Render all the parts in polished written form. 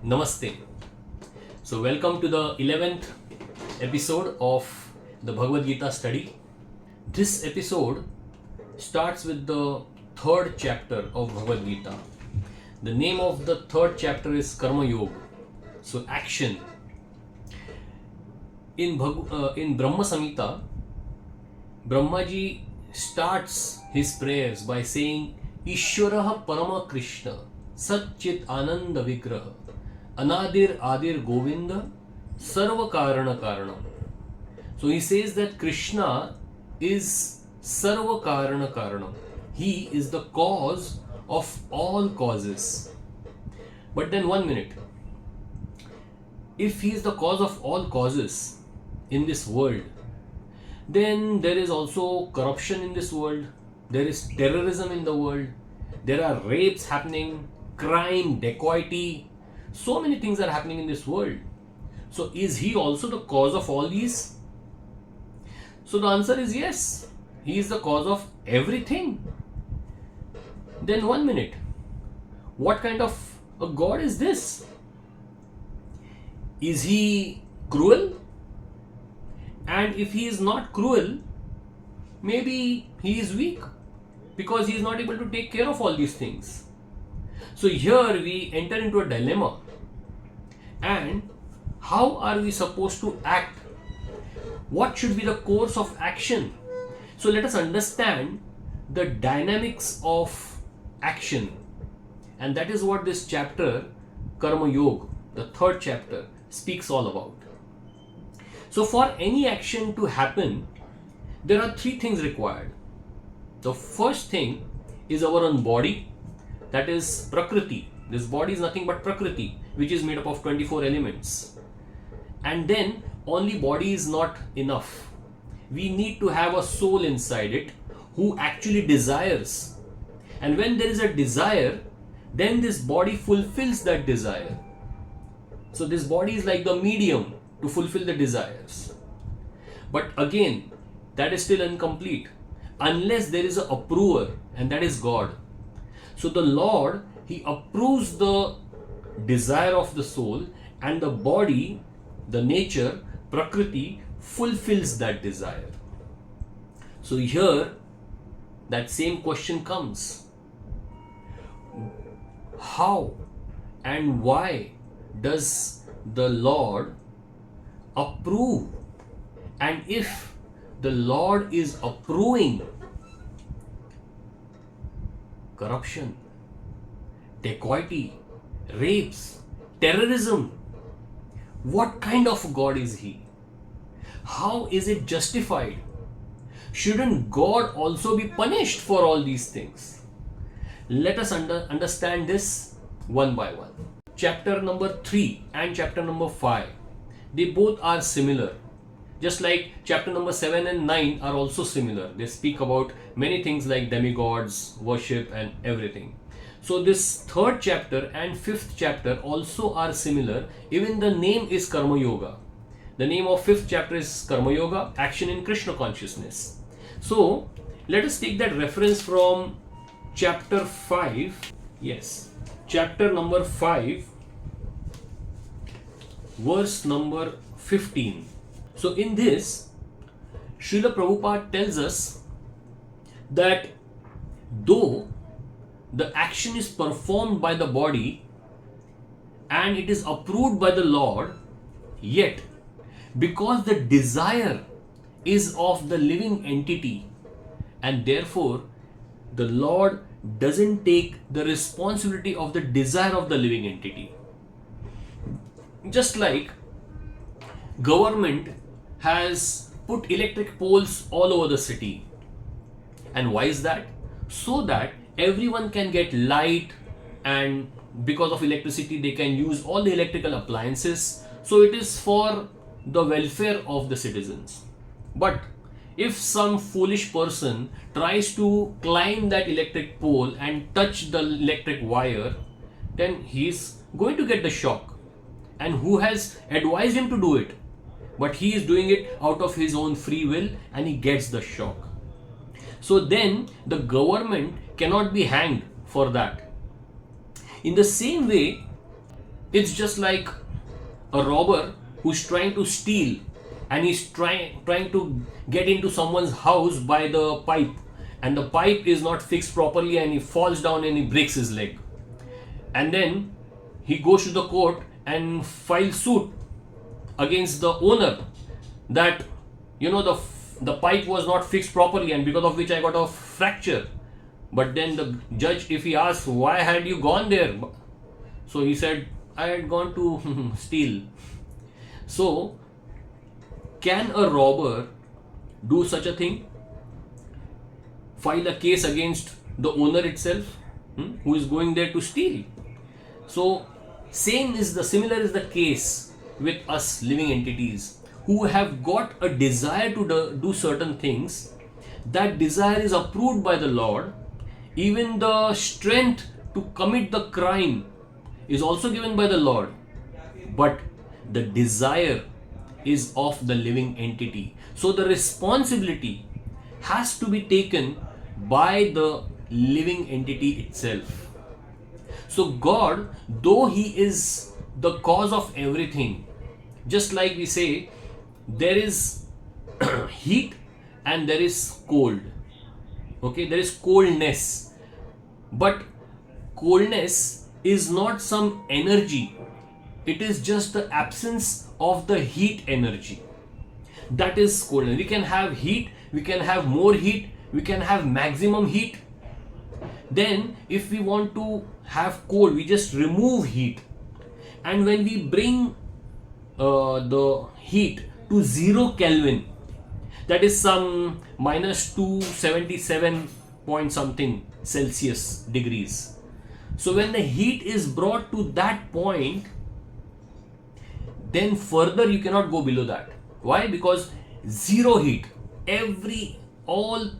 Namaste. So welcome to the 11th episode of the Bhagavad Gita study. This episode starts with the third chapter of Bhagavad Gita. The name of the third chapter is Karma Yoga. So action. In Brahma Samhita, Brahmaji starts his prayers by saying Ishwaraha Parama Krishna Satchit Ananda Vigraha Anadir Adir Govinda Sarva Karana Karanam. So he says that Krishna is Sarva Karana Karanam. He is the cause of all causes. But then 1 minute. If he is the cause of all causes in this world, then there is also corruption in this world, there is terrorism in the world, there are rapes happening, crime, dacoity, so many things are happening in this world. So is he also the cause of all these? So the answer is yes, he is the cause of everything. Then 1 minute, what kind of a God is this? Is he cruel? And if he is not cruel, maybe he is weak because he is not able to take care of all these things. So here we enter into a dilemma. And how are we supposed to act? What should be the course of action? So let us understand the dynamics of action. And that is what this chapter, Karma Yoga, the third chapter, speaks all about. So for any action to happen, there are three things required. The first thing is our own body, that is Prakriti. This body is nothing but Prakriti, which is made up of 24 elements. And then only body is not enough. We need to have a soul inside it who actually desires. And when there is a desire, then this body fulfills that desire. So this body is like the medium to fulfill the desires. But again, that is still incomplete unless there is an approver, and that is God. So the Lord, he approves the desire of the soul, and the body, the nature, Prakriti, fulfills that desire. So here, that same question comes. How and why does the Lord approve? And if the Lord is approving corruption, dacoity, rapes, terrorism, what kind of God is he? How is it justified? Shouldn't God also be punished for all these things? Let us understand this one by one. Chapter number 3 and chapter number 5, they both are similar. Just like chapter number 7 and 9 are also similar. They speak about many things like demigods, worship and everything. So this third chapter and fifth chapter also are similar. Even the name is Karma Yoga. The name of fifth chapter is Karma Yoga, action in Krishna consciousness. So let us take that reference from chapter 5. Yes, chapter number 5, verse number 15. So in this, Srila Prabhupada tells us that though the action is performed by the body and it is approved by the Lord, yet because the desire is of the living entity, and therefore the Lord doesn't take the responsibility of the desire of the living entity. Just like government has put electric poles all over the city. And why is that? So that everyone can get light, and because of electricity they can use all the electrical appliances. So it is for the welfare of the citizens. But if some foolish person tries to climb that electric pole and touch the electric wire, then he is going to get the shock. And who has advised him to do it? But he is doing it out of his own free will, and he gets the shock. So then the government cannot be hanged for that. In the same way, It's just like a robber who's trying to steal, and he's trying to get into someone's house by the pipe, and the pipe is not fixed properly, and he falls down and he breaks his leg. And then he goes to the court and files suit against the owner that, the pipe was not fixed properly, and because of which I got a fracture. But then the judge, if he asks, why had you gone there? So he said, I had gone to steal. So, can a robber do such a thing? File a case against the owner itself, who is going there to steal? So, similar is the case with us living entities who have got a desire to do certain things. That desire is approved by the Lord. Even the strength to commit the crime is also given by the Lord. But the desire is of the living entity. So the responsibility has to be taken by the living entity itself. So God, though He is the cause of everything, just like we say, there is heat and there is cold. Okay, there is coldness. But coldness is not some energy. It is just the absence of the heat energy. That is coldness. We can have heat, we can have more heat, we can have maximum heat. Then if we want to have cold, we just remove heat. And when we bring the heat to 0 Kelvin, that is some minus 277 point something Celsius degrees. So when the heat is brought to that point, then further you cannot go below that. Why? Because zero heat, all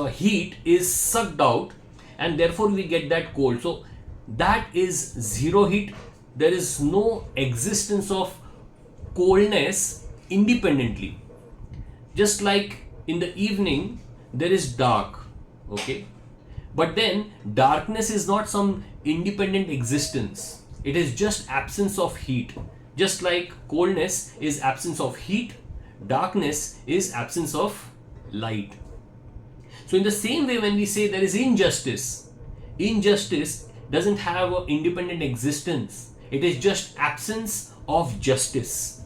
heat is sucked out, and therefore we get that cold. So that is zero heat. There is no existence of coldness independently. Just like in the evening there is dark, okay, but then darkness is not some independent existence. It is just absence of heat. Just like coldness is absence of heat, darkness is absence of light. So in the same way, when we say there is injustice, injustice doesn't have an independent existence. It is just absence of justice.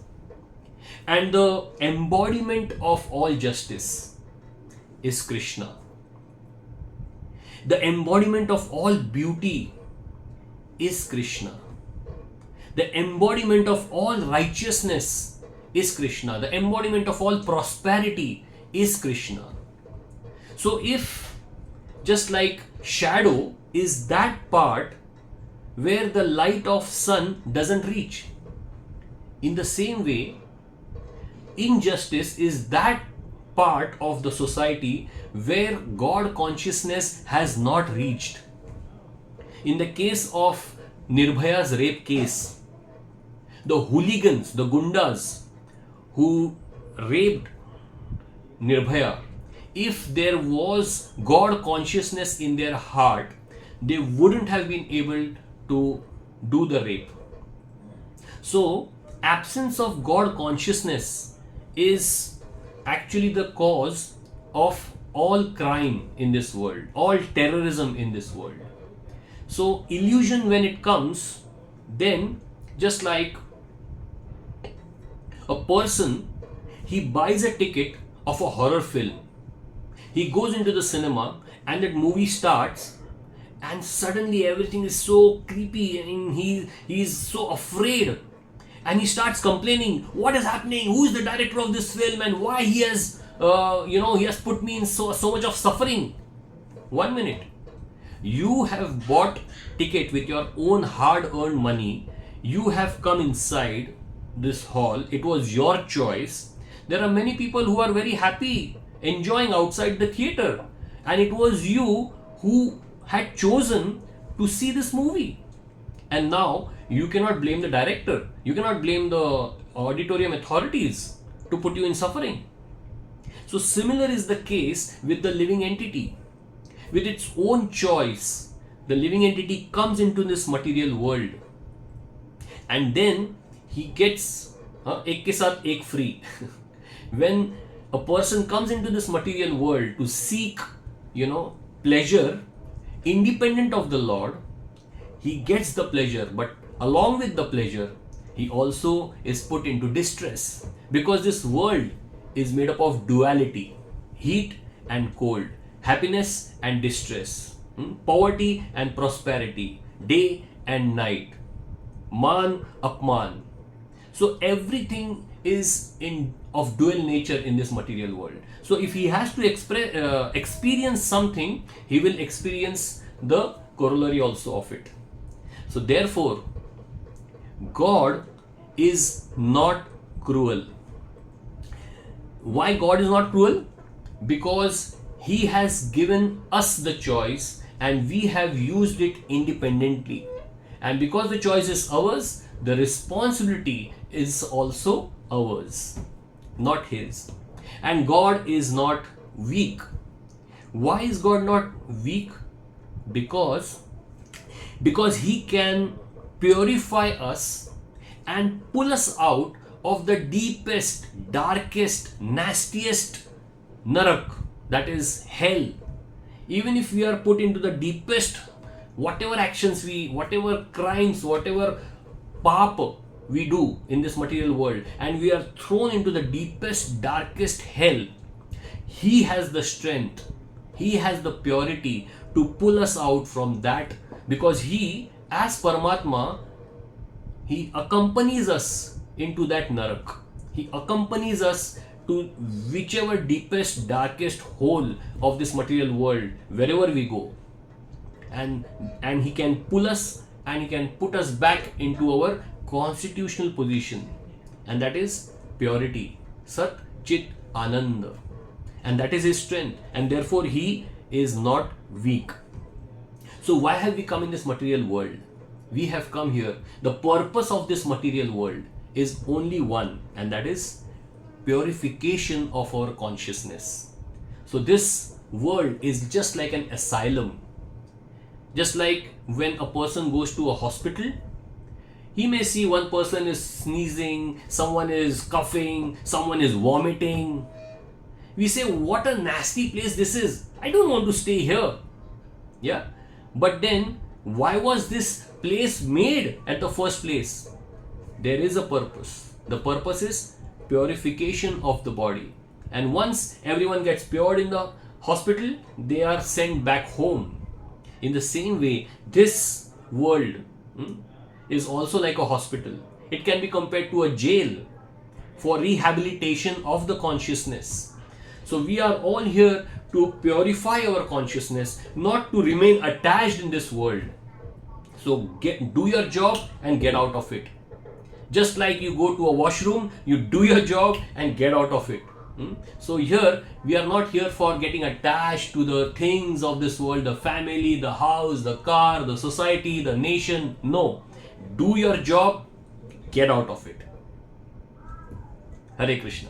And the embodiment of all justice is Krishna. The embodiment of all beauty is Krishna. The embodiment of all righteousness is Krishna. The embodiment of all prosperity is Krishna. So if, just like shadow is that part where the light of sun doesn't reach, in the same way, injustice is that part of the society where God consciousness has not reached. In the case of Nirbhaya's rape case, the hooligans, the gundas who raped Nirbhaya, if there was God consciousness in their heart, they wouldn't have been able to do the rape. So, absence of God consciousness is actually the cause of all crime in this world, all terrorism in this world. So, illusion, when it comes, then just like a person, he buys a ticket of a horror film. He goes into the cinema and that movie starts, and suddenly everything is so creepy and he is so afraid, and he starts complaining, what is happening, who is the director of this film, and why he has he has put me in so much of suffering. 1 minute, you have bought ticket with your own hard earned money, you have come inside this hall, it was your choice. There are many people who are very happy enjoying outside the theater, and it was you who had chosen to see this movie. And now you cannot blame the director, you cannot blame the auditorium authorities to put you in suffering. So similar is the case with the living entity. With its own choice, the living entity comes into this material world, and then he gets ek ke saath ek free. When a person comes into this material world to seek, pleasure independent of the Lord, he gets the pleasure, but along with the pleasure, he also is put into distress, because this world is made up of duality, heat and cold, happiness and distress, poverty and prosperity, day and night, man apman. So everything is of dual nature in this material world. So if he has to experience something, he will experience the corollary also of it. So therefore, God is not cruel. Why God is not cruel? Because he has given us the choice and we have used it independently. And because the choice is ours, the responsibility is also ours, not his. And God is not weak. Why is God not weak? Because he can purify us and pull us out of the deepest, darkest, nastiest narak, that is hell. Even if we are put into the deepest, whatever actions whatever crimes, whatever papa we do in this material world, and we are thrown into the deepest, darkest hell, he has the strength, he has the purity to pull us out from that, because he, as Paramatma, he accompanies us into that narak. He accompanies us to whichever deepest, darkest hole of this material world, wherever we go. And he can pull us and he can put us back into our constitutional position. And that is purity. Sat, Chit, Ananda. And that is his strength. And therefore he is not weak. So why have we come in this material world? We have come here. The purpose of this material world is only one, and that is purification of our consciousness. So this world is just like an asylum. Just like when a person goes to a hospital, he may see one person is sneezing, someone is coughing, someone is vomiting. We say, what a nasty place this is. I don't want to stay here. Yeah. But then, why was this place made at the first place? There is a purpose. The purpose is purification of the body. And once everyone gets cured in the hospital, they are sent back home. In the same way, this world is also like a hospital. It can be compared to a jail for rehabilitation of the consciousness. So we are all here to purify our consciousness, not to remain attached in this world. So do your job and get out of it. Just like you go to a washroom, you do your job and get out of it. So here, we are not here for getting attached to the things of this world, the family, the house, the car, the society, the nation. No. Do your job, get out of it. Hare Krishna.